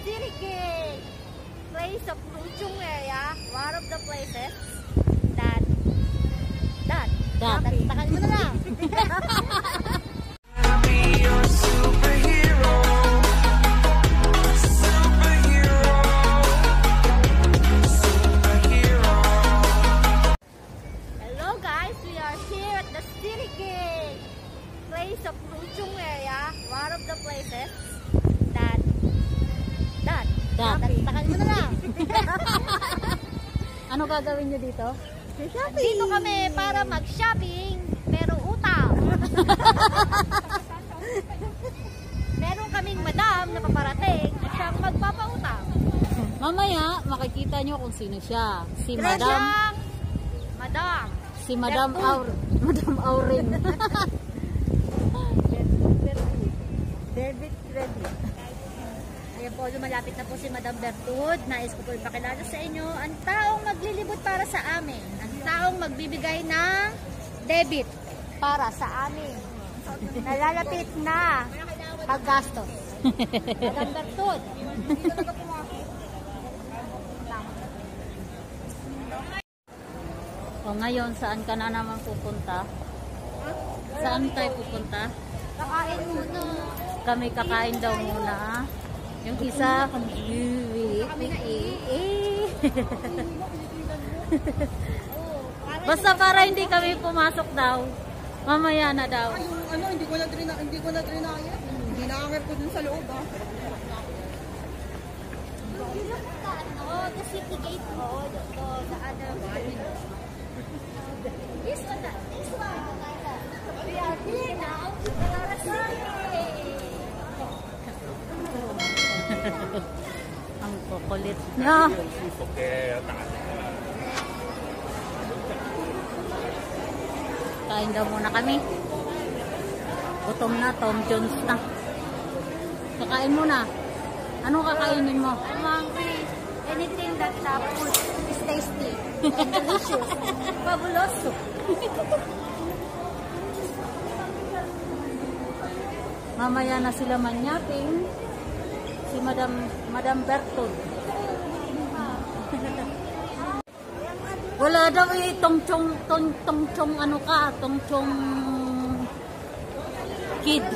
City Gate, place of Luchong area, one of the places that takan mo na lang. Hello guys, we are here at the City Gate, place of Luchong area, one of the places that takan mo na lang. Ano gagawin nyo dito? Dito kami para mag-shopping, pero utang. Meron kaming madam na paparating at siyang magpapautang. Mamaya, makikita nyo kung sino siya. Si Madam. Si Madam Aurin. Debit credit. Ayan po, lumalapit na po si Madam Bertud. Nais ko po ipakilala sa inyo ang taong maglilibot para sa amin. Ang taong magbibigay ng debit para sa amin. Nalalapit na paggastos. Madam Bertud. O ngayon, saan ka na naman pupunta? Saan tayo pupunta? Kakain muna. Kami kakain daw muna. Yung isa, basta para hindi kami pumasok daw. Mamaya na daw. Ano, hindi ko na trinaya. Hindi na ko dun sa loob, ha? The City Gate, the other one. This one. We are here now. Ang kukulit niya. Kain daw muna kami. Gutom na, Tom Jones na. Kakain muna. Anong kakainin mo? I'm hungry. Anything that food is tasty and delicious. Fabuloso. Mamaya na sila manyaping. Si Madam Bertud. Wala daw tongchong ano ka, tongchong kid.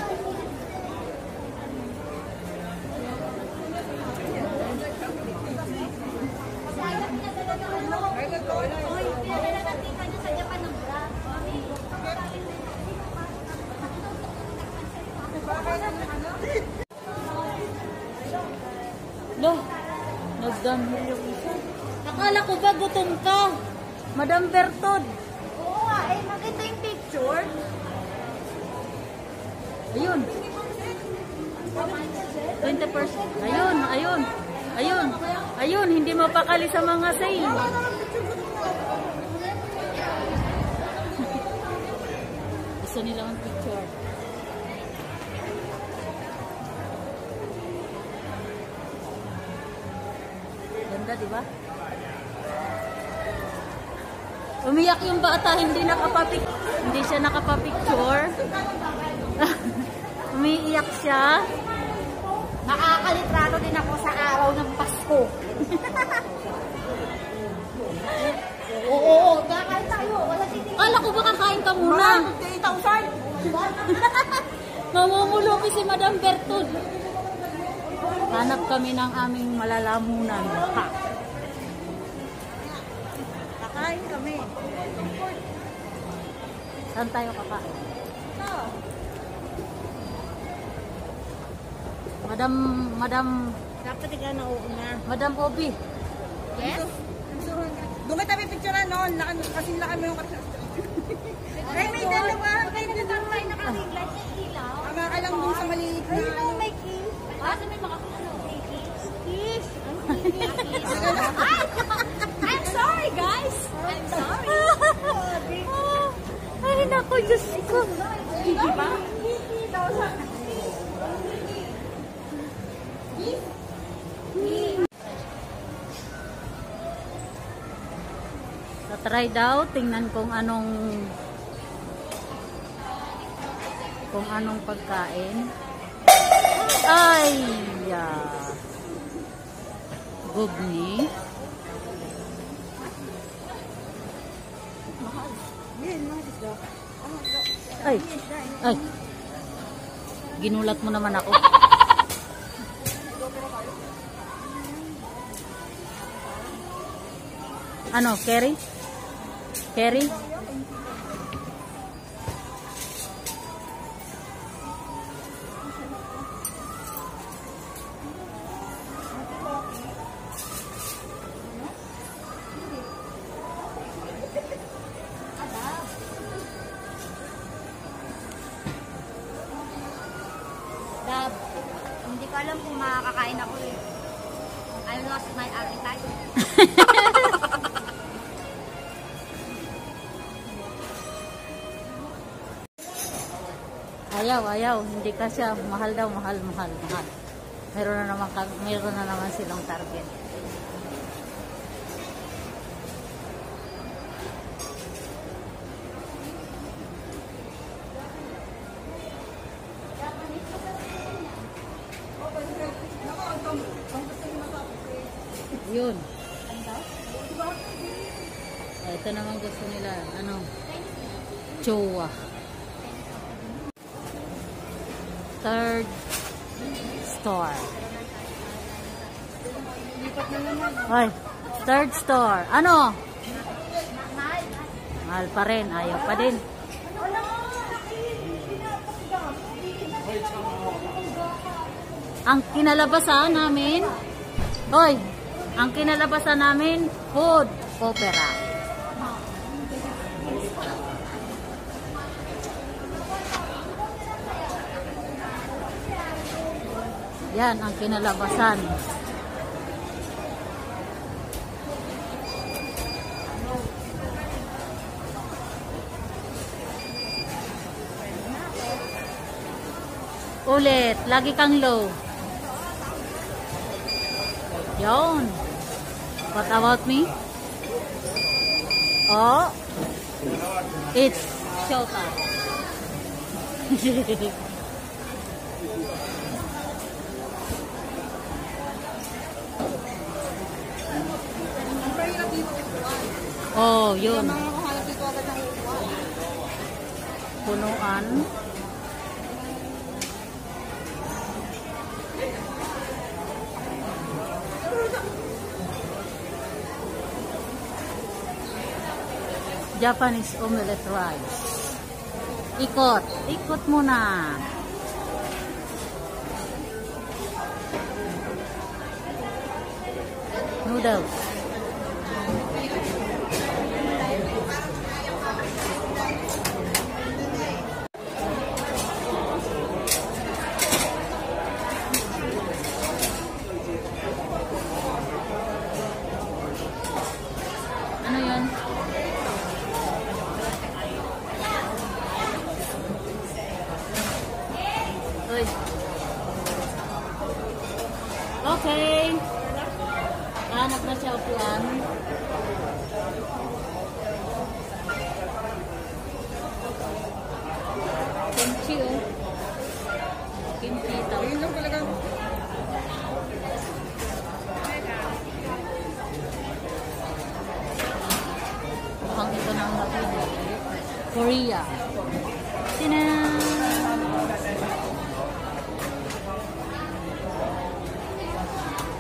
Loh, nagdamhil yung isa. Akala ko ba gutom ka? Madam Bertud. Oo nga, maganda yung picture. Ayun. 20%. Ayun, hindi mapakali sa mga sale. Gusto nila ang picture. Ganda, di ba? Umiyak yung bata, hindi siya nakapapicture. Umiiyak siya. Nakakalitrado din ako sa araw ng Pasko. Oo, kakain tayo. Wala titigil. Kala ko ba kakain ka muna? 8,000. Mamumuluki si Madam Bertud. Hanap kami ng aming malalamunan. Ha. Kakain kami. Saan tayo kakain? Madam Dapat ikaw na uuna. Madam Obi. Yes? Doon kita may picturean noon. Kasing laki mo yung kapsa. Ay, may dalawa. May nagkakaroon tayo nakaliglat sa ilaw. Ama ka lang dun sa maliit na. Ayun o, may kiss. Sa may makakulo. Kiss. I'm sorry, guys. I'm sorry. Ay, naku, Diyos ko. Hindi ba? Try daw, tingnan kung anong pagkain. Ay, Gugni. Ay, ay. Ginulat mo naman ako. Ano, Kerry? Kerry? Dab, hindi ko alam kung makakakain ako eh. I lost my appetite. Ayaw. Hindi ka siya. Mahal daw, mahal. Meron na naman silang target. Yun. Ito naman gusto nila. Ano? Chowa. Third store. Ay, third store. Ano? Mahal pa rin. Ayaw pa din. Ang kinalabasan namin, hoy, ang kinalabasan namin, food opera. Yan ang kinalabasan. Ulit, lagi kang low. Yon. What about me? Oh, it's showtime. Oh, yun. Punuan. Japanese omelette rice. Ikot muna. Noodles. Ano yun? Uy. Okay. Hanap na siya upuan. Kimchi oh. Kimchi daw. Ayun lang talaga. Mukhang ito na ang napili. Korea. Tinan!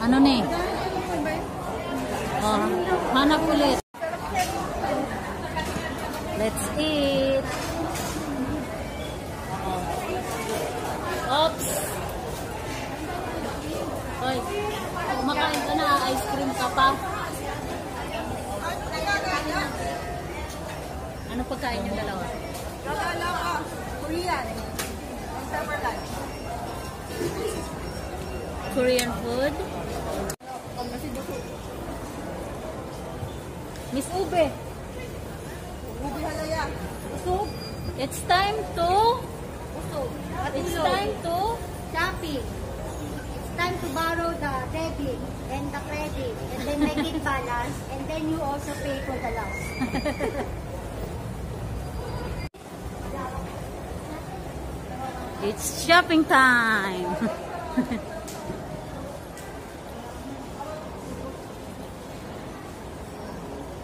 Ano ni? Oh, hanap ulit. Let's eat. Oops. Hoy, kumakain ka na, ice cream ka pa. Ano pagkain yung dalawa? Korean. Summer lunch. Korean food. Miss Ube. Ubi halaya. Soup. It's time to Shopping. It's time to borrow the debit and the credit and then make it balance and then you also pay for the loss. It's shopping time.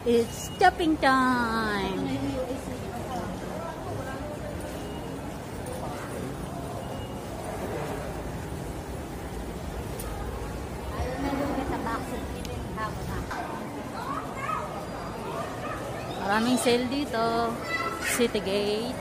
It's shopping time. Maraming sale dito. Citygate.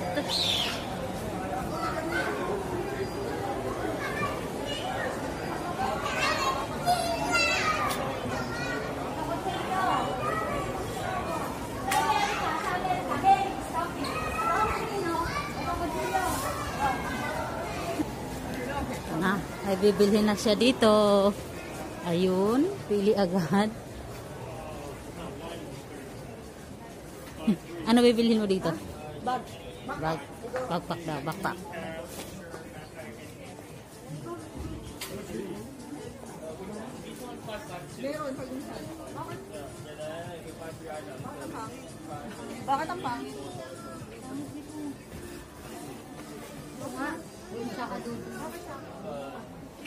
Na, ay bibilhin na siya dito. Ayun, pili agad. Ano bibilhin mo dito? Bag. Bag. Backpack daw, backpack. Meron pag minsan. Bakit ang pangit?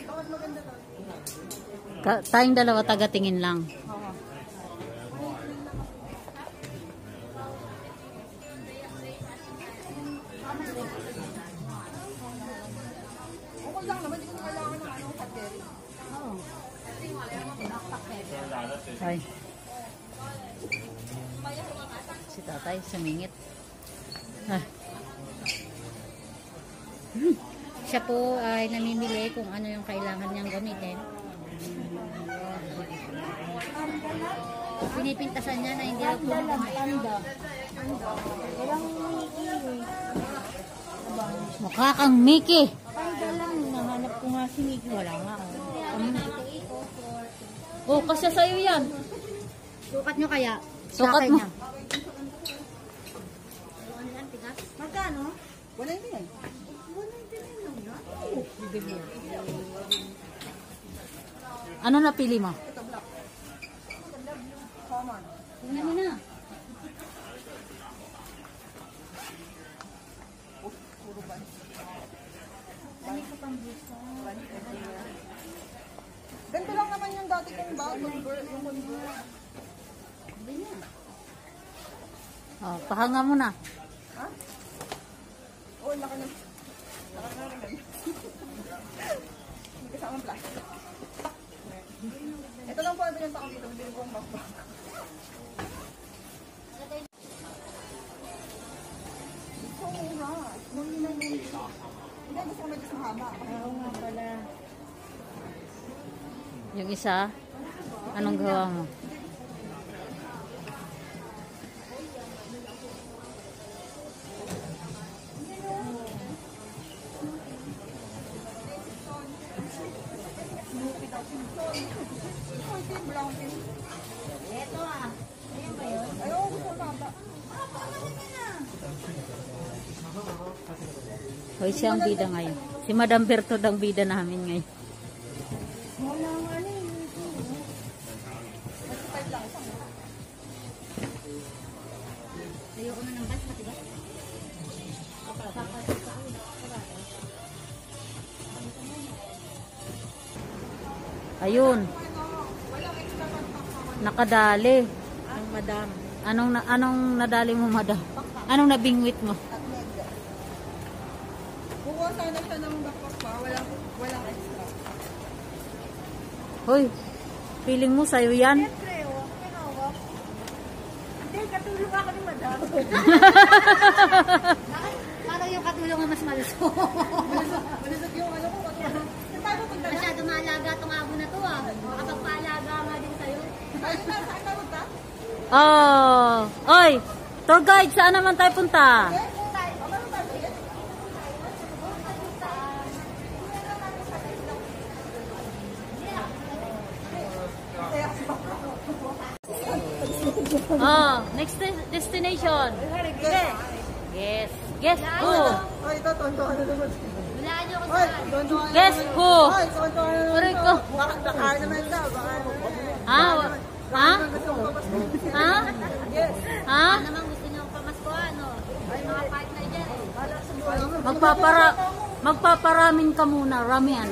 Bakit maganda to? Tayong dalawa taga-tingin lang. Okay lang naman, hindi ko kailangan ng anong pateri. Ay. Si tatay sumingit. Ay. Siya po ay namimili kung ano yung kailangan niyang gamitin. Pinipintasan niya na hindi ako Mukha kang Mickey. Panda lang, nahanap ko nga si Mickey. Wala nga. Oh, kasi sa'yo yan. Sukat nyo kaya? Sukat Sakay mo. niya. Magkano? Wala yun yan. Ano napili mo? Ito black. Common. Tingnan mo na. Puro ban. Dami ko pang busa. Ganito lang naman yung dati kong bag. Yung convert. Sabi niya. Oh, pahanga mo na. Ha? Oo, laka na. Laka na rin. Hindi kasamang plastic. Ito lang po ang binenta ko dito. Bili ko ang backpack. So, mura. Muli na yun. Hindi, gusto ko medyo sa haba. Oo nga pala. Yung isa, anong gawa mo? Ito yung brown pin. Ito ah. Ayan ba yun? Ayaw, gusto ko haba. Hoy, siya ang bida ngayon. Si Madam Bertod ang bida namin ngayon. Wala nga na yun. Ayoko na ng bas, matigas. Ayun. Nakadali. Ang madam. Anong nadali mo, Madam? Anong nabingwit mo? At medya. Kukuha sana siya ng backpack pa. Walang extra. Hoy, feeling mo sa'yo yan? Siyempre, oh. Pinawak. Hindi, katulong ako ni madam. Parang yung katulong ang mas malusog. Malusog yung ano ko. Saan tayo punta na? Masyado maalaga itong abo na to ah. Makapagpaalaga nga din sa'yo. Ayun na, saan tayo punta? Oh, oy, tour guide, saan naman tayo punta? Oh, next destination. Yes. Guess who? Ay, ito, tonto-ano naman. Wala niyo ko Ay, saan. tonto-ano Guess naman. who? Ay, tonto-ano naman. Aray ko. Baka naman daw, baka. Ha? Ha? Gusto ko pa Ha? Yes. Ha? Ano naman gusto niyo pamaskuhan no? Ay mga partner dyan eh. Magpaparamin ka muna. Ramen.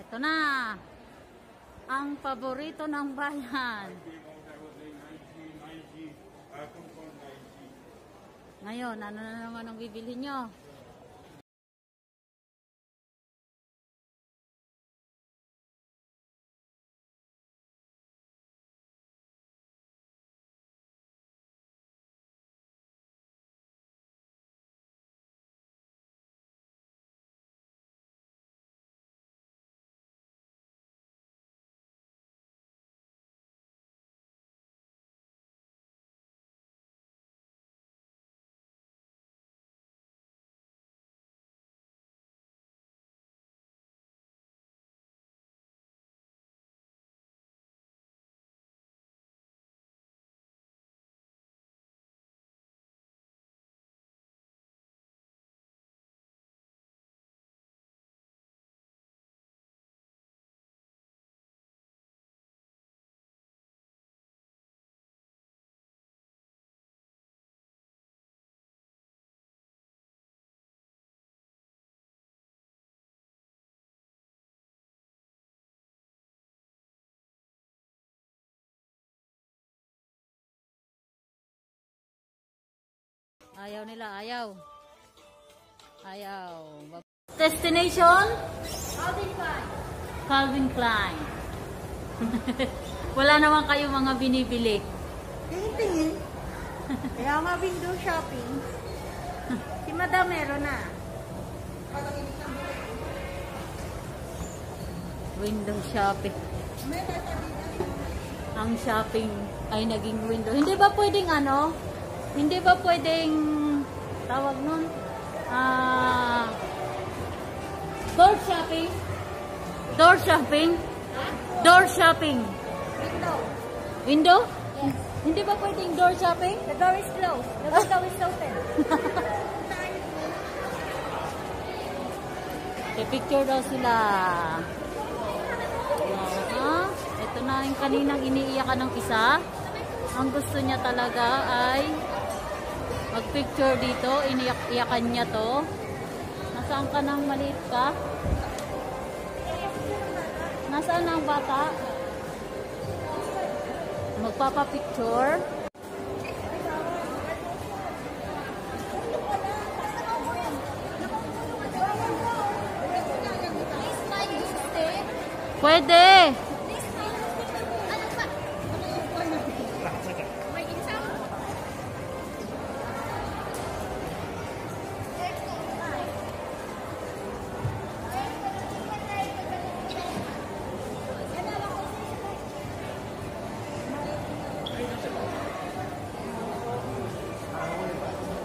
Ito na. Ang paborito ng bayan. Ngayon, ano na naman ang bibili nyo? Ayaw nila, ayaw. Ayaw. Destination? Calvin Klein. Calvin Klein. Wala naman kayo mga binibili. Tingin-tingin. Kaya nga window shopping. Si Madam meron na. Window shopping. Ang shopping ay naging window. Hindi ba pwedeng ano? Hindi ba pwedeng tawag nun? Door shopping? Door shopping? Door shopping. Window. Window? Yes. Hindi ba pwedeng door shopping? The door is closed. The window is open. Picture daw sila. Ito na yung kaninang iniiyakan ng isa. Ang gusto niya talaga ay mag-picture dito. Iniyak-iyakan niya to. Nasaan ka nang maliit ka? Nasaan ang bata? Magpapapicture. Pwede.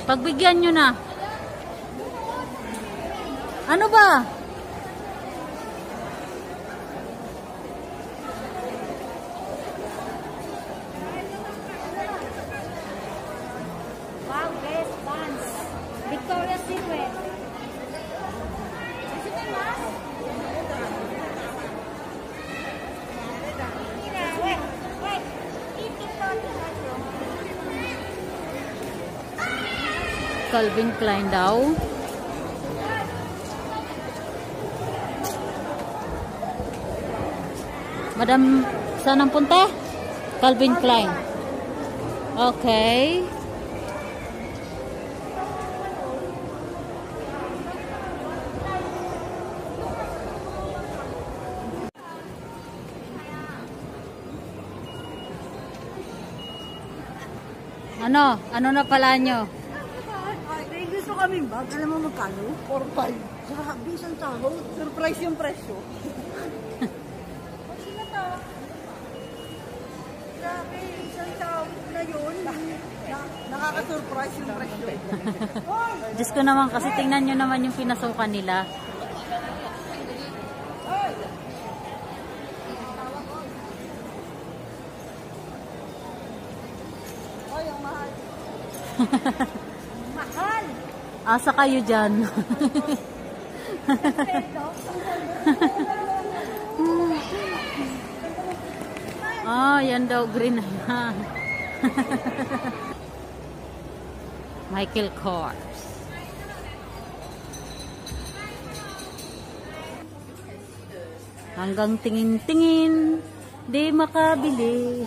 Pagbigyan nyo na. Ano ba? Wow, dress, pants. Victoria's Secret. Wait. Calvin Klein daw. Madam, saan ang punta? Calvin Klein. Okay. Ano? Ano na pala nyo? Ay, gusto kaming bag. Alam mo magkano? 4-5. Grabe, isang sahod. Surprise yung presyo. Grabe, isang sahod na yun. Nakaka-surprise yung presyo. Diyos ko naman kasi tingnan nyo naman yung pinasukan nila. Ay, ang mahal. Mahal. Asa kayo dyan? Yan daw, green na yan. Michael Kors. Hanggang tingin-tingin, di makabili.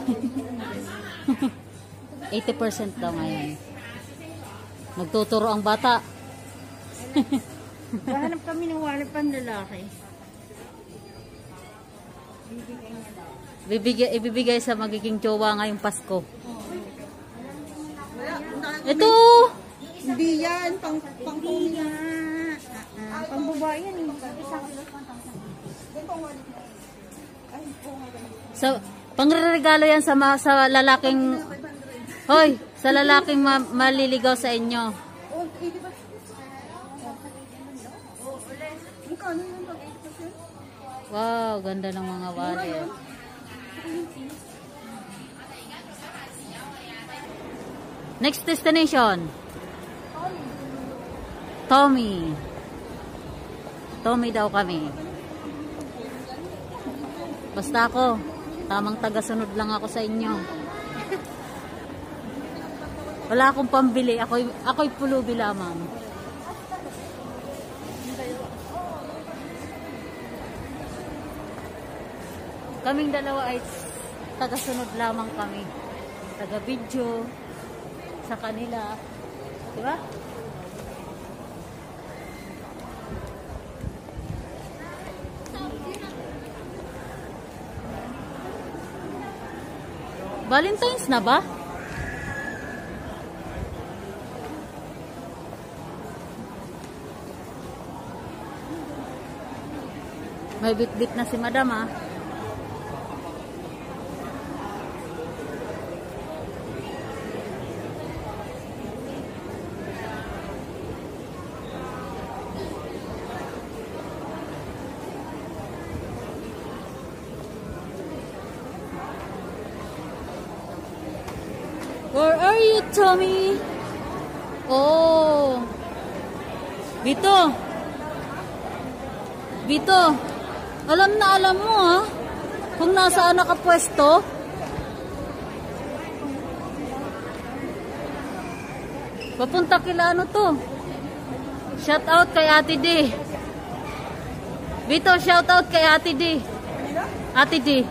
80% daw ngayon. Nagtuturo ang bata. Hahanap kami ng wallet pang lalaki. Ibibigay sa magiging jowa ngayong Pasko. Ito! Hindi yan, pang babae yan. So, pangregalo yan sa lalaking... Hoy! Sa lalaking maliligaw sa inyo. Wow, ganda ng mga wallet. Next destination. Tommy. Tommy daw kami. Basta ako, tamang tagasunod lang ako sa inyo. Wala akong pambili. Ako'y pulubi lamang. Kaming dalawa ay tagasunod lamang kami. Taga-video sa kanila. Diba? Valentine's na ba? May bit-bit na si madam ah. Where are you, Tommy? Oh. Bito. Bito. Alam na alam mo ha. Kung nasaan nakapwesto. Papunta kila ano to. Shout out kay Ate D. Bito, shout out kay Ate D. Ate D.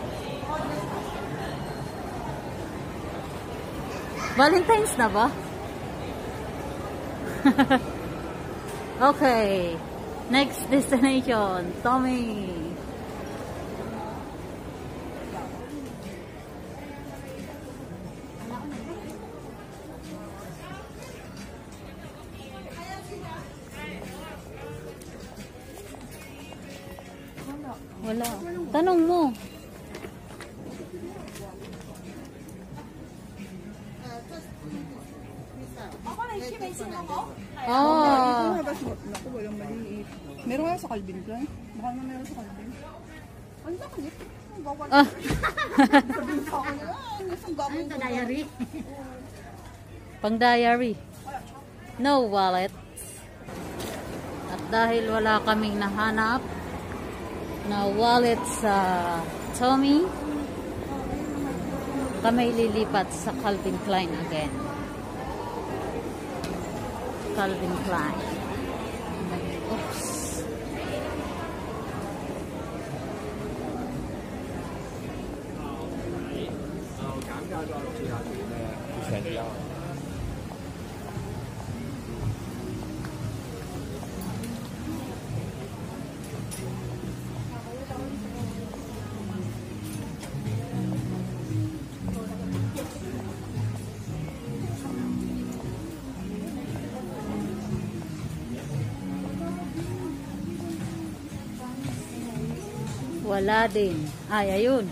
Valentine's na ba? Okay. Next destination, Tommy. Wala. Tanong mo. Ah. Naku, walang maliit. Meron nga sa Calvin Klein. Baka na meron sa Calvin. Ang laki. Ah. Sa diary. Pang diary. No wallet. At dahil wala kaming nahanap na wallet sa Tommy, kami lilipat sa Calvin Klein again. Calvin Klein. Oops. Wala din. Ay, ayun.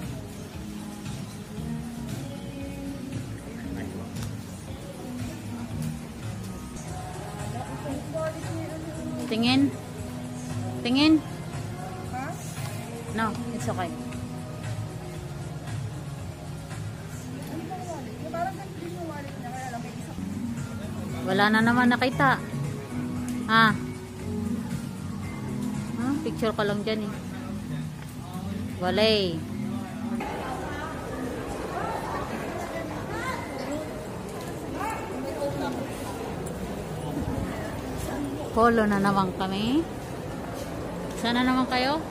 Tingin? Tingin? No, it's okay. Wala na naman nakita. Ah. Picture ka lang dyan eh. Walay. Polo na naman kami. Sana naman kayo?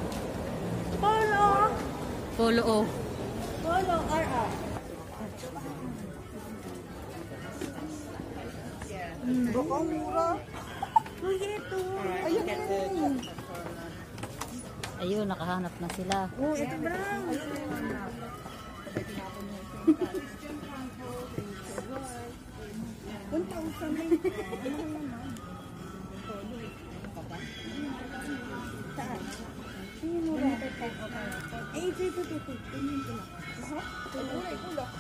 Polo. Polo o. Polo, RR. Baka mura. Uy, ito. Ayun. Ayun, nakahanap na sila. Oh, ito brown. Punta sa may. Saan? Ay, mura. Ay, ito. Tingin ko lang. Kulak.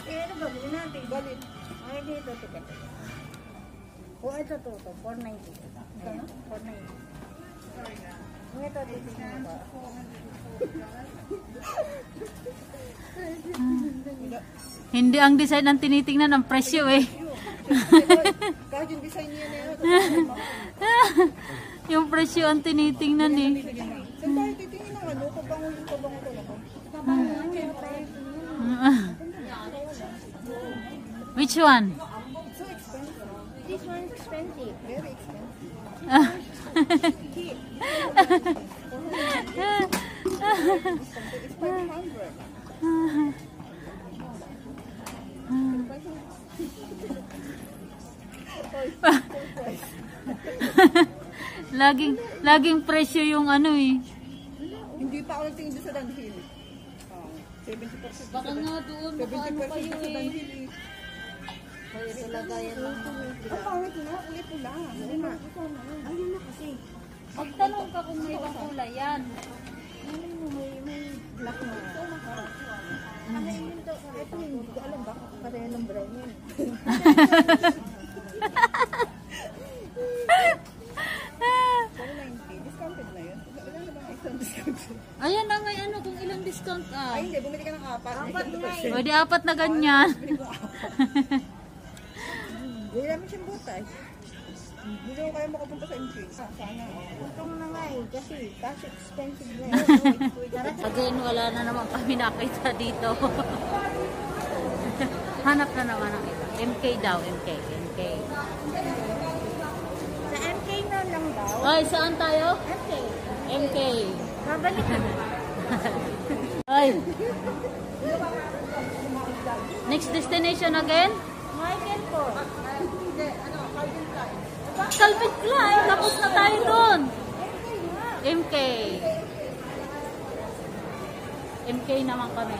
Eh, ano ba? Bilhin natin. Galit. Ay, dito. Oh, ito to. 490. Ito na? 490. Ito, titignan ba? Hindi ang design ang tinitingnan, ang presyo eh. Kahit yung design niya na yun. Yung presyo ang tinitingnan eh. Saan tayo titingin ng ano? Kabango talaga. Which one? So expensive. This one is expensive. Very expensive. It's 500. laging presyo yung ano eh. Hindi pa ako nagtingin doon sa Dunhill. 70%. Baka nga doon, baka ano 70% kayo sa eh. Dunhill eh. Kaya talaga yan lang. Ang pangit na, ulit po lang. Ayun na kasi. Magtanong ka kung may kulay yan. May black na. Ano yun to? Ito hindi ko alam baka pareho ng brown yun. Discounted na yun. Wala na bang extra discount? Ayan na nga ano, kung ilang discount ah. Ay hindi, bumili ka ng 4. Apat nga eh. Pwede 4 na ganyan. Bumili ko 4. Hindi namin siyang butay. Hindi ko kaya makapunta sa MK. Sana. Utong na nga eh. Kasi expensive na Again, wala na naman kami nakita dito. Hanap na naman ang iba. MK daw, MK. Sa MK na lang daw. Ay, saan tayo? MK. MK. Babalik na. Ay. Next destination again? Michael po. Calvin Klein. Tapos na tayo doon. MK. MK naman kami.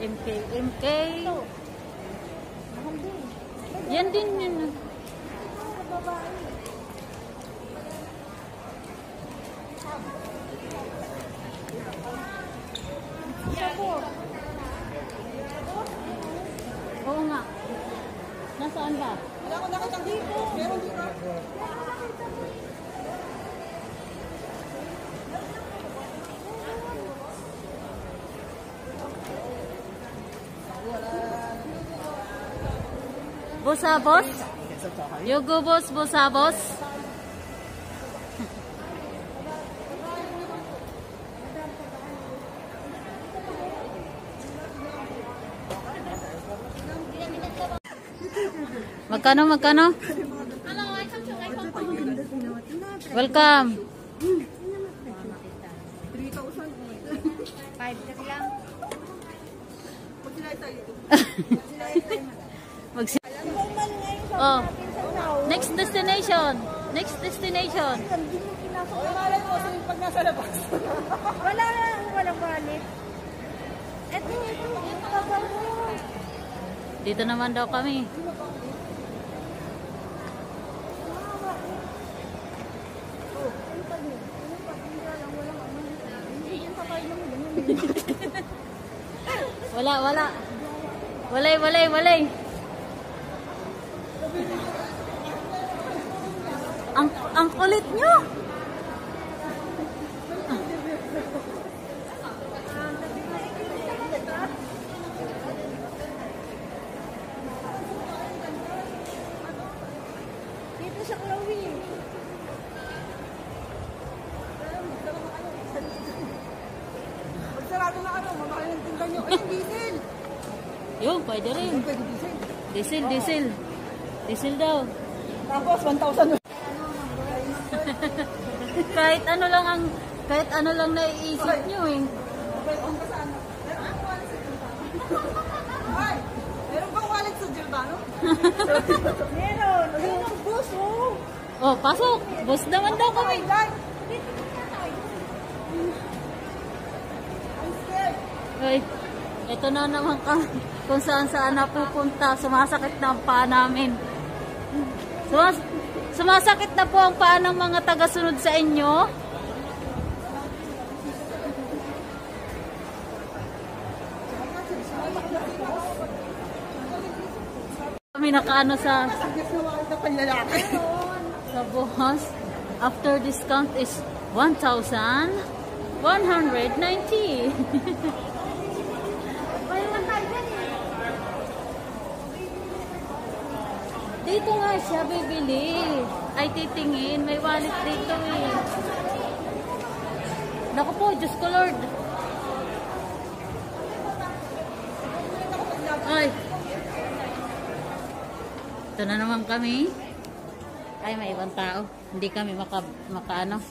MK. Yan din yun. Oo nga. Nasaan ba? Wala ko nakita dito. Meron dito. Busabos? Yogo boss, busabos? Magkano? Welcome. 5 lang. Oh. Next destination. Pag nasa labas. Walang wallet. Ito. Babaw. Dito naman daw kami. Wala. Walay. Ang kulit nyo. Dito sa Chloe. Magsarado na ano, mamahal ng tinda nyo. Ay, diesel. Yun, pwede rin. Pwede diesel. Diesel daw. Tapos 1,000. Kahit ano lang naiisip nyo eh. ba, no? Meron. Yung bus, oh. Oh, pasok. Bus naman daw kami. Ay, ito na naman kung saan napupunta. Sumasakit na ang paa namin. Sumasakit na po ang paa ng mga taga-sunod sa inyo. Kami nakaano sa buhos. After discount is 1,190. Dito nga siya bibili. Ay titingin. May wallet dito eh. Naku po, Diyos ko Lord. Ay. Ito na naman kami. Ay, may ibang tao. Hindi kami makaano.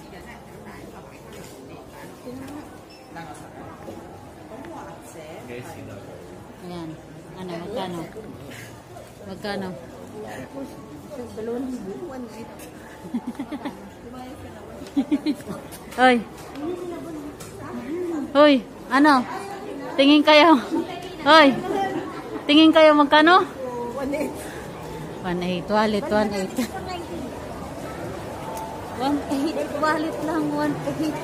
Ayan. Ano, magkano? Magkano? Hoy. Hoy, ano? Tingin kayo. Hoy. Tingin kayo magkano? 1.8. Wallet 1.8. 1.8 wallet lang 1.8.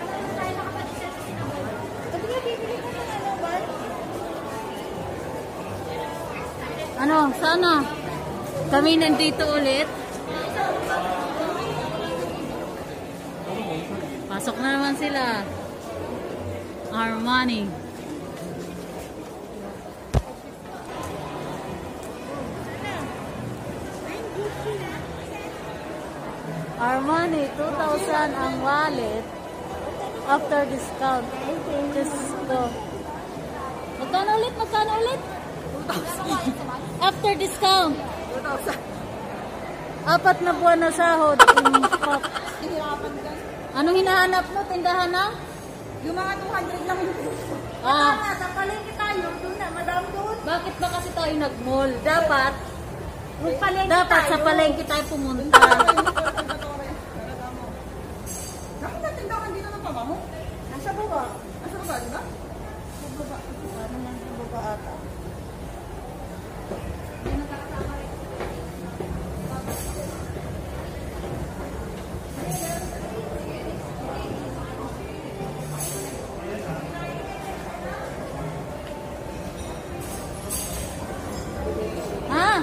Ano? Sana? Kami nandito ulit. Pasok na naman sila. Armani. Armani, 2,000 ang wallet. After discount. Just go. Magkano ulit? Magkano ulit? 2,000. After discount. 2,000. 4 na buwan na sahod. Anong hinahanap mo? Tindahan na? Yung mga 200 lang yung gusto. Ah. Sa palengke tayo, doon na, madam doon. Bakit ba kasi tayo nag-mall? Dapat Dapat sa palengke tayo pumunta. Nakita tindahan dito ng pama mo? Nasa baba. Nasa baba, di ba? Sa baba. Ano lang sa baba ata? Ha?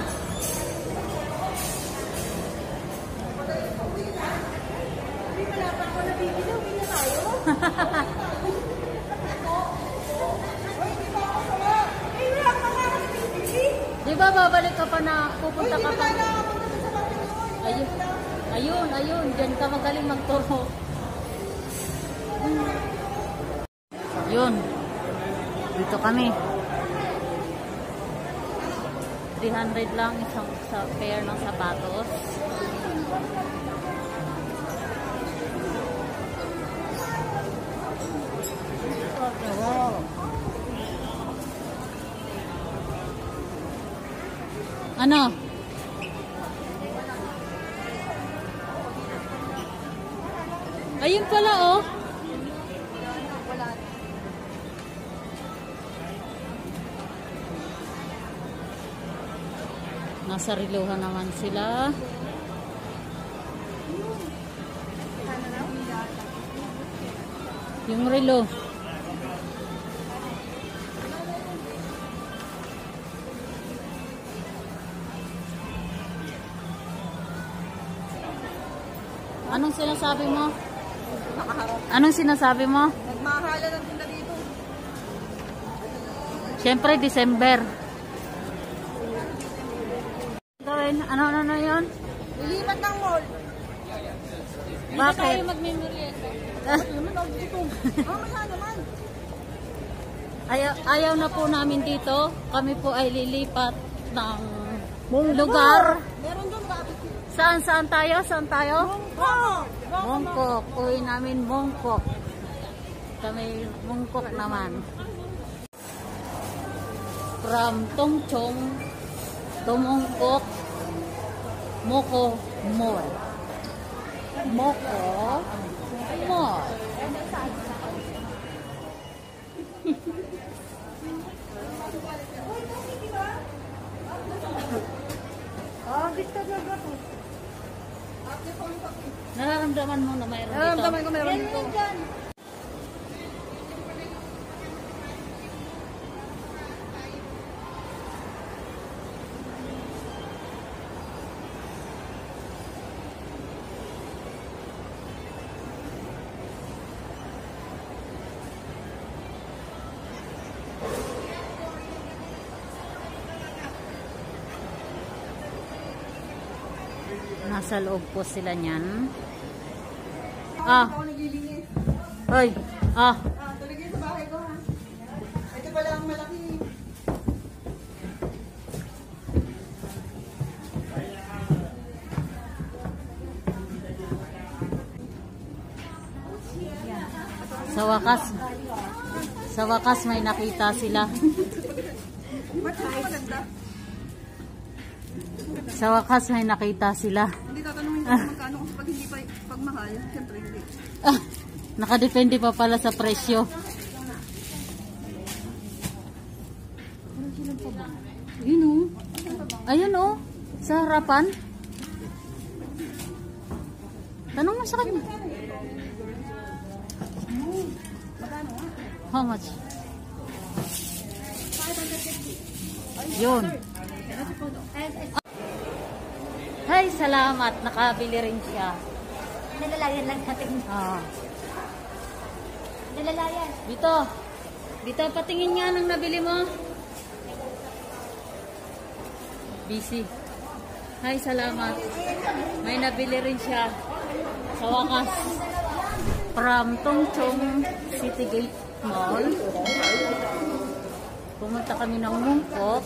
Di ba babalik ka pa na pupunta ka pa? Ayun. Ayun. Diyan ka magaling magturo. Yun. Dito kami. 300 lang isang sa pair ng sapatos. Ano? Ayun pala oh. Nasa riluhan naman sila. Yung relo. Anong sinasabi mo? Anong sinasabi mo? Nagmahalan ang tinda dito. Siyempre, December. Gawin, ano na yun? Lilipat ng mall. Bakit? magmemorieta. Mamaya naman. Ayaw na po namin dito. Kami po ay lilipat ng lugar. Meron doon bakit? Saan tayo? Saan tayo? Mongkok. Mongkok. Uwi namin Mongkok. Kami Mongkok naman. From Tongchong Tumungkok Moko Mall. Moko Mall. Gusto na ba po? Nararamdaman mo na mayroon dito? Nararamdaman ko meron dito. Nasa loob po sila niyan. Hoy. Tuloy kayo sa bahay ko ha. Ito pala ang malaki. Sa wakas may nakita sila. Sa wakas may nakita sila. Hindi tatanungin ko magkano kung pag hindi pag mahal. Siyempre hindi. Nakadepende pa pala sa presyo. Ayun o. Ayun o. Sa harapan. Tanong mo sa kanya. How much? Yun. Ay, salamat. Nakabili rin siya. Nalalayan lang natin. Nalalayan. Dito. Dito, patingin nga ng nabili mo. Busy. Ay, salamat. May nabili rin siya. Sa wakas. From Tongchong City Gate Mall. Pumunta kami ng Mungkok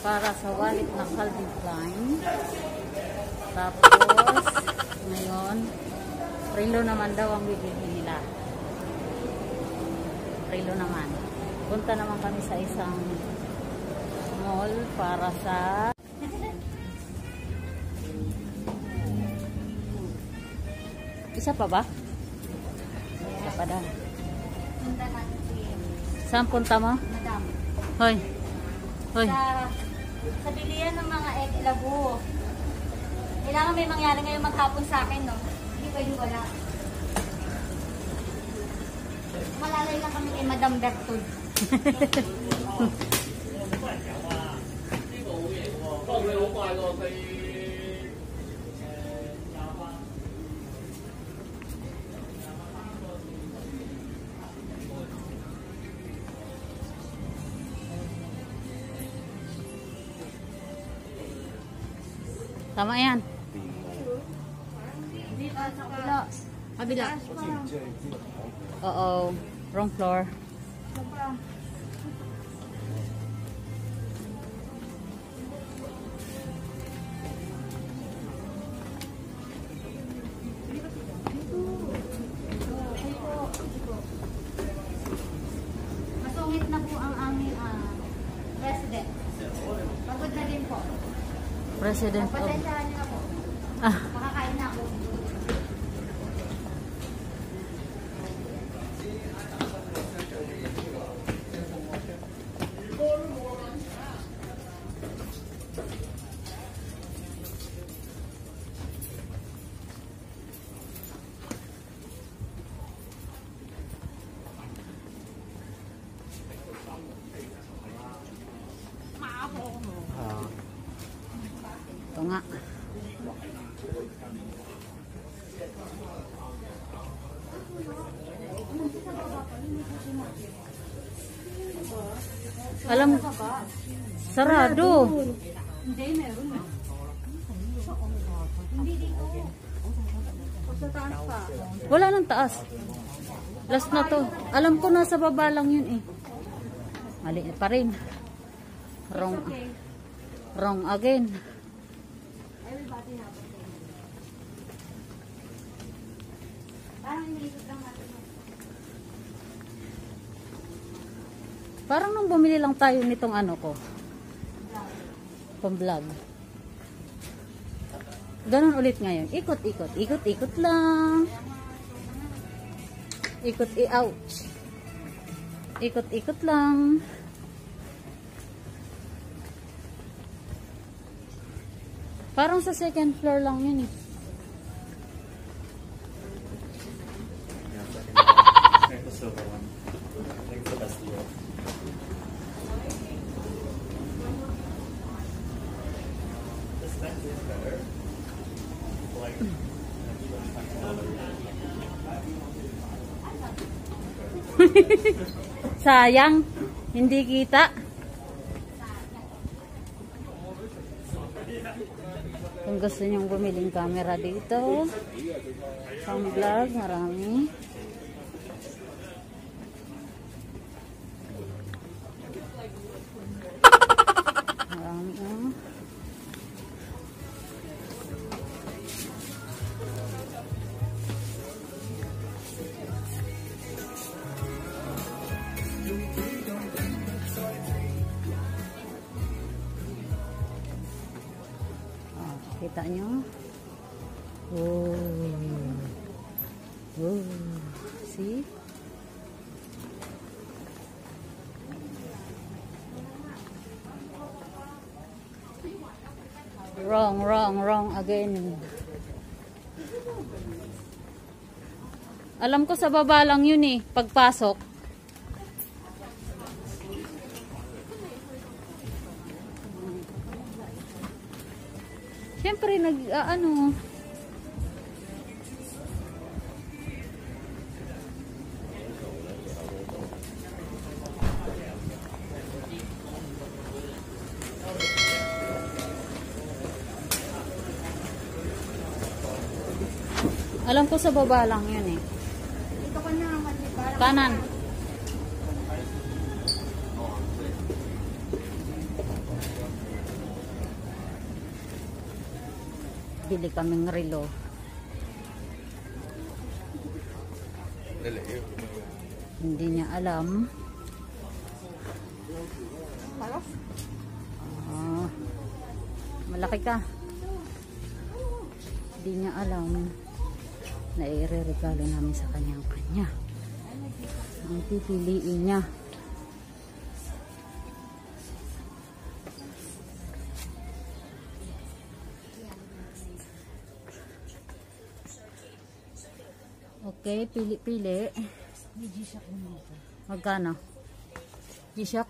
para sa wallet na Calvin Klein. Tapos, ngayon, Relo naman daw ang bibili nila. Relo naman. Punta naman kami sa isang mall para sa isa pa ba? Isa pa daw. Punta natin si Saan punta mo? Madam. Hoy. Hoy. Sa bilihan ng mga egg labo. Kailangan may mangyari ngayon maghapon sa akin, no? Hindi pwedeng wala. Malalay lang kami kay Madam Bertud. Tama yan. Kabila. Kabila. Oo. Wrong floor. Masungit na po ang aming president. Pagod na din po. President of... Pasensyahan niyo na po. Makakain na ako. Ito nga. Alam, sarado. Hindi, meron na. Hindi dito. Sa taas pa. Wala nang taas. Last na to. Alam ko nasa baba lang yun eh. Mali pa rin. Wrong. Wrong again. Everybody have a thing. Parang iniisip lang natin. Parang nung bumili lang tayo nitong ano ko. Pang-vlog. Ganon ulit ngayon. Ikot, ikot. Ikot, ikot lang. Ikot, ouch. Ikot, ikot lang. Parang sa second floor lang yun eh. The silver one. I think it's the best deal. This next is better. Like, Sayang. Hindi kita. Kung gusto nyong bumiling camera dito, pang vlog, marami. Marami oh. Kita nyo? Oh. Oh. See? Wrong again. Alam ko sa baba lang yun eh, pagpasok. Siyempre, ano. Alam ko sa baba lang yun eh. Ito ka na naman. Kanan. Bili kaming relo. Hindi niya alam. Malaki ka. Hindi niya alam na ireregalo namin sa kanya. Ang pipiliin niya. Okay, pili-pili. May G-Shock naman ito. Magkano? G-Shock?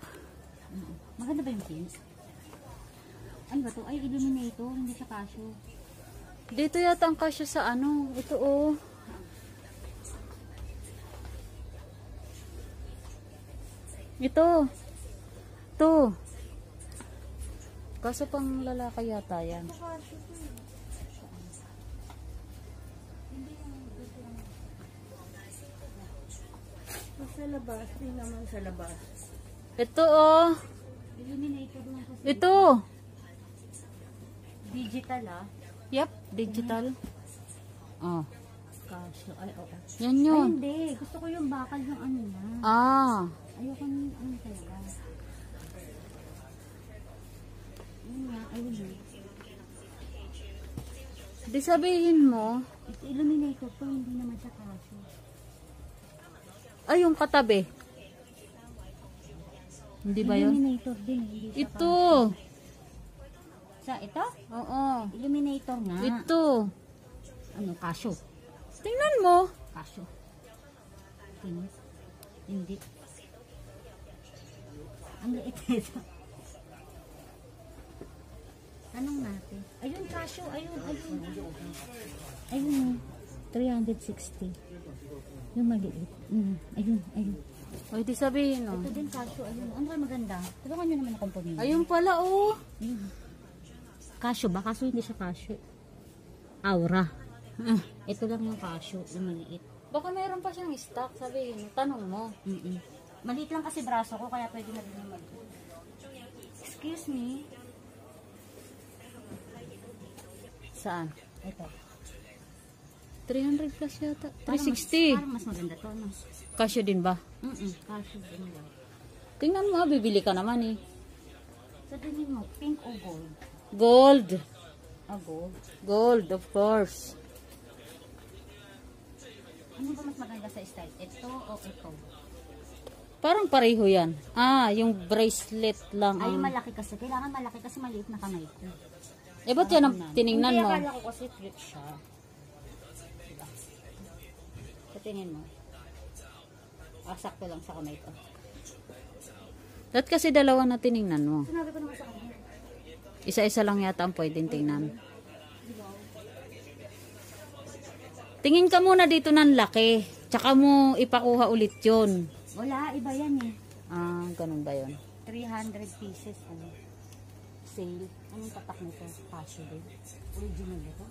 Maganda ba yung pins? Ano ba to? Ay, illuminator. Hindi siya casio. Dito yata ang kasya sa ano. Ito oh. Ito. Ito. Kaso pang lalaki yata yan. Sa labas. Hindi naman sa labas. Ito oh. Illuminator lang kasi. Ito. Digital ah. Yep, digital. Oh. Casio. Ay, oo. Yan Ay, yun. hindi. Gusto ko yung bakal ng ano na. Ah. Ayoko ng ano talaga. Yun nga, ayun eh. Di sabihin mo, Ito illuminator to, hindi naman siya casio. ay yung katabi. Hindi ba yun? Illuminator din, hindi siya Ito. casio. Sa ito? Oo. Illuminator nga. Ito. Ano, casio? Tingnan mo. Casio. Tingnan. Hindi. Ang liit ito. Anong natin? Ayun, casio. Ayun. Ayun. 360. Yung maliit. Ayun. O, di sabihin oh. Ito din casio. Ayun. Ano kayo maganda? Tulungan nyo naman akong pumili. Ayun pala oh. Ayun. Casio ba? Kaso hindi siya casio. Aura. Ito lang yung casio. Yung maliit. Baka meron pa siyang stock, sabihin. Tanong mo. Maliit lang kasi braso ko, kaya pwede na din yung maliit. Excuse me. Saan? Ito. 300 plus yata. Parang 360. Parang mas maganda to, no? Casio din ba? Casio din lang. Tingnan mo, bibili ka naman eh. Sa tingin mo, pink o gold? Gold. Gold. Gold, of course. Ano ba mas maganda sa style? Ito o ito? Parang pareho yan. Yung bracelet lang. Ay, ang- malaki kasi. Kailangan malaki kasi maliit na kamay ko. Eh, ba't yan ang tiningnan Hindi, mo? akala ko kasi cute siya. Diba? Sa tingin mo. Sakto lang sa kamay ko. Ba't kasi dalawa na tiningnan mo? Sinabi ko naman sa kanya. Isa-isa lang yata ang pwedeng tingnan. Tingin ka muna dito ng laki. Tsaka mo ipakuha ulit yun. Wala, iba yan eh. Ganun ba yun? 300 pieces. Sale. Anong tatak nito? Casio din. Original ito.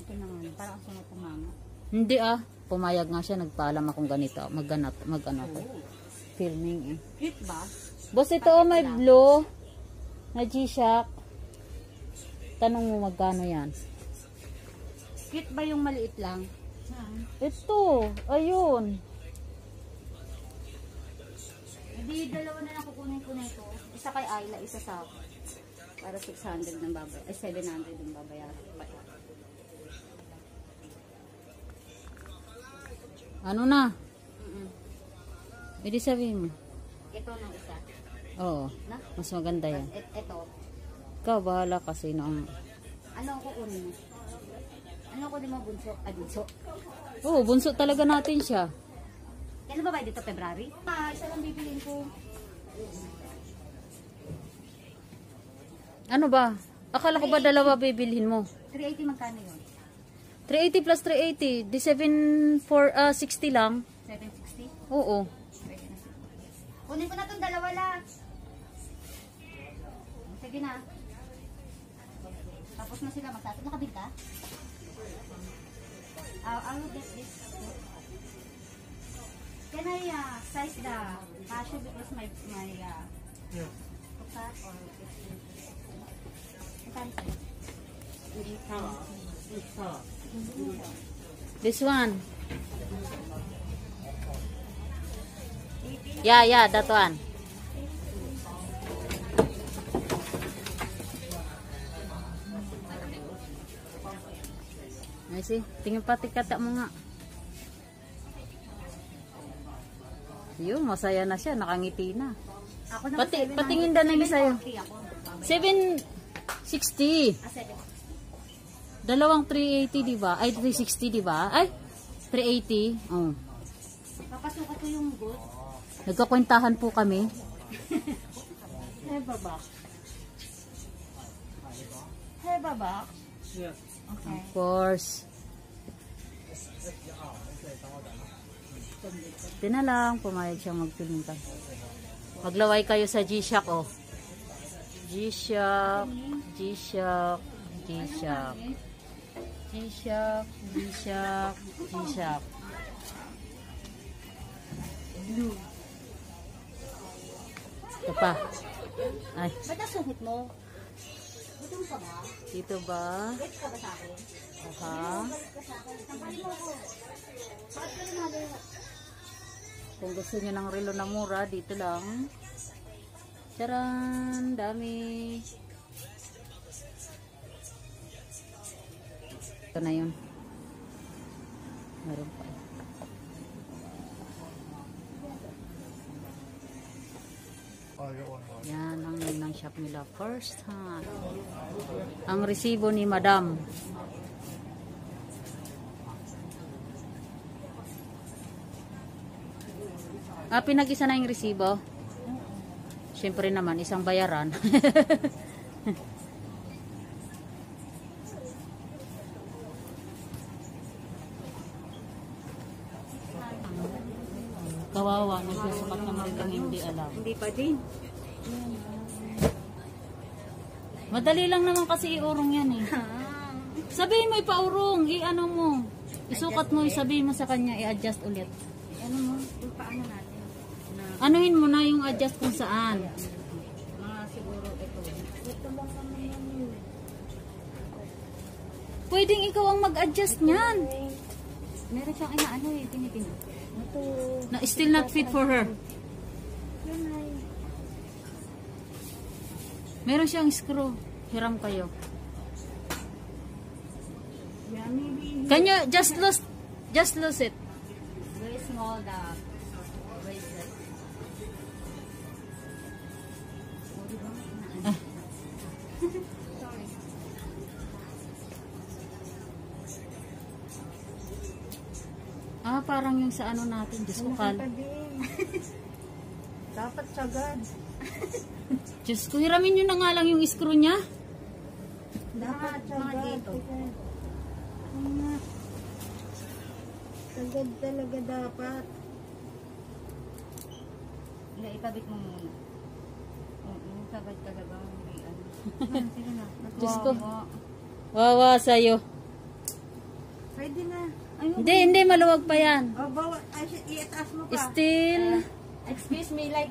Ito na nga. Parang ang sunod pumanga. Hindi pumayag nga siya. Nagpaalam akong ganito. Mag-ano ko. Filming eh. Cute ba? Boss, ito may blue na G-Shock. Tanong mo magkano yan? Cute ba yung maliit lang? Ito. Ayun. Hindi, dalawa na lang kukunin ko na ito. Isa kay Ayla, isa sa para 600 ng babayaran. Ay, 700 ng babayaran. Ano na? Pwede sabihin mo. Ito ng isa. Oo. Na? Mas maganda yan. Ito. Ikaw, bahala kasi noong... Ano ang kukunin mo? Ano kukunin mo, bunso? Bunso. Oo, bunso talaga natin siya. Kailan ba ba dito? February? Isa lang bibilin ko. Ano ba? Akala ko ba dalawa bibilhin mo? 380 magkano yun? 380 plus 380. Di 60 lang. 760? Oo. Pwede na. Kunin ko na itong dalawa lang. Sige na. Tapos na sila magsasad. Nakabig ka? I will get this. Can I size the cashew because my tuka or This one. Yeah, that one. Ay, see? Tingin pati kata mo nga. Yun, masaya na siya. Nakangiti na. Ako naman Patingin na lang sa'yo. 760. 7. Dalawang 380, di ba? Ay, 360, di ba? Ay, 380. Oh. Papasukat ko yung good. Nagkakwentahan po kami. Hey, baba. Hey, baba. Yeah. Okay. Of course. Ito na lang, pumayag siyang magpilin ka. Maglaway kayo sa G-Shock, oh. G-Shock, G-Shock, G-Shock. G-Shock, G-Shock, G-Shock. Blue. Ito pa. Ay, Ba't nasungit mo? Gutom ka ba? dito ba? Wait ka ba sa akin? Aha. Ka sa akin. Sampalin mo ko. Bakit ka rin halo? Kung gusto niyo ng relo na mura, dito lang. Charan! Dami! Ito na yun. Meron pa. Yan ang name ng shop nila. First hand. Ang resibo ni Madam. Pinag-isa na yung resibo? Siyempre naman, isang bayaran. Kawawa, nagsusukat ng rilang hindi alam. Hindi pa din. Madali lang naman kasi iurong yan eh. Sabihin mo ipaurong, i-ano mo. Isukat mo, sabihin mo sa kanya, i-adjust ulit. Ano mo? Yung paano natin? Na, Anuhin mo na yung adjust kung saan. mga siguro ito. Ito lang kami yan. Pwedeng ikaw ang mag-adjust niyan. Meron siyang inaano eh, tinitingnan. Ito. Na still not fit for her. Yan ay. Meron siyang screw. Hiram kayo. Yeah, maybe. Can you just lose it? Very small the bracelet. Sorry. Ah, parang yung sa ano natin. Diyos ko, Nakita din. Dapat sagad. Diyos ko, hiramin nyo na nga lang yung screw niya. Dapat Mga sagad. dito. Ano? Sagad talaga dapat. Hindi, ikabit mo muna. Oo, sagad talaga. May ano. Sige na. Diyos ko. Wawa sa'yo. Pwede na. Hindi, maluwag pa yan. Oh, bawa. Ay, iataas mo pa. Still. Excuse me, like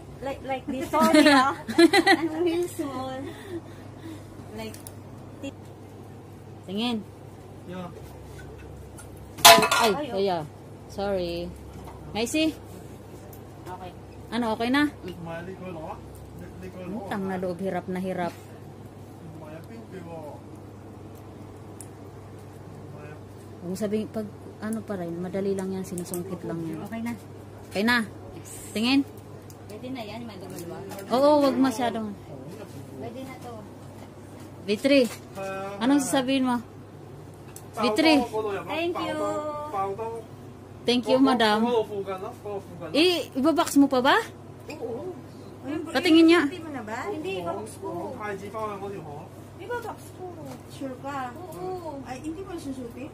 this. Sorry, ah. I'm real small. Like, Tingin. Yeah. Ay, kaya. Sorry. Macy? okay. Ano, okay na? Mali ko no? Tang na loob, hirap na hirap. Kung sabihin, pag ano pa rin, madali lang yan, sinusungkit lang yan. Okay na. Okay na? Tingin? Pwede na yan, maluwag. Oo, wag masyadong. Pwede na to. V3, anong sasabihin mo? V3, Thank you. thank you, madam. Ibabox mo pa ba? Patingin niya. Hindi mo na ba? Hindi, box ko. Di ba box ko? Sure ka? Oo. Ay, hindi mo susuti?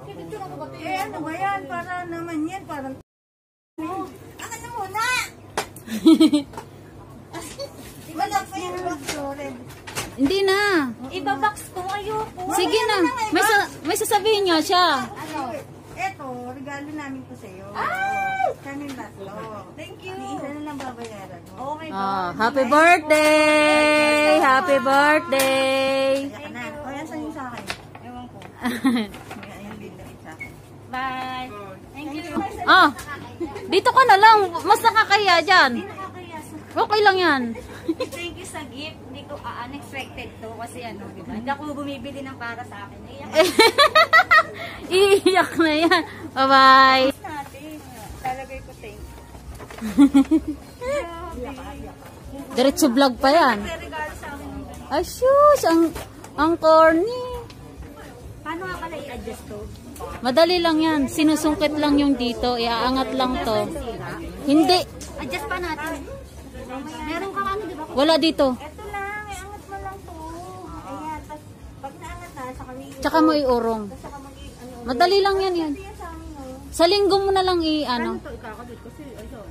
Pipicture ako ba ito? Eh, ano ba yan? Para naman yan. Parang... Ang ano muna? Wala pa yung box. Sorry. Hindi na. Ibabox ko, ayoko. Sige na. May sasabihin niya siya. Ano? Eto, regalo namin ko sa'yo. Kami tatlo. Thank you. Isa na lang babayaran mo. Oh my Ah, God. happy birthday! Happy birthday! Kaya na. O, yan sa'yo sa akin. Ewan ko. Ayun din na sa akin. Bye. Thank you. Ah, dito ka na lang. Mas nakakaya dyan. Nakakaya sa... Okay lang yan. Thank you sa gift. Hindi ko unexpected to kasi ano, di ba? Hindi ako bumibili ng para sa akin. Iyak Iiyak na yan. Bye-bye. Natin. Talagay ko thank you. Diretso vlog pa yan. May regalo sa akin. Ay, shush. Ang corny. Paano nga pala i-adjust to? Madali lang yan. Sinusungkit lang yung dito. Iaangat lang to. Hindi. Adjust pa natin. Meron kang ano, di ba? Wala dito. Ito lang. Iangat mo lang to. Ayan. Pag naangat na, sa kami. Tsaka mo iurong. Saka ano. Madali lang yan yan. Yan sa amin, oh. Sa linggo mo na lang i-ano. Ito ikakabit kasi, ayun.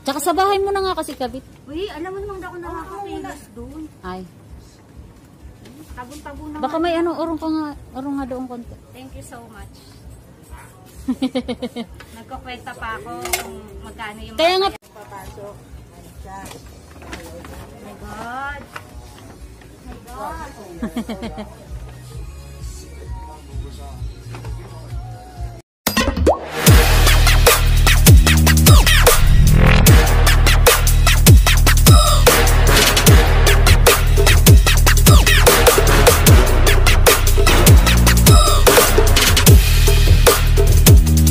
Tsaka sa bahay mo na nga kasi kabit. Uy, alam mo namang ako nakakapilas doon. Ay. Tabon-tabon na. Baka may ano, urong nga doon konti. Thank you so much. Nagkukwenta pa ako kung magkano yung... Kaya nga, Papasok. Ano siya? Oh my God. Oh my God.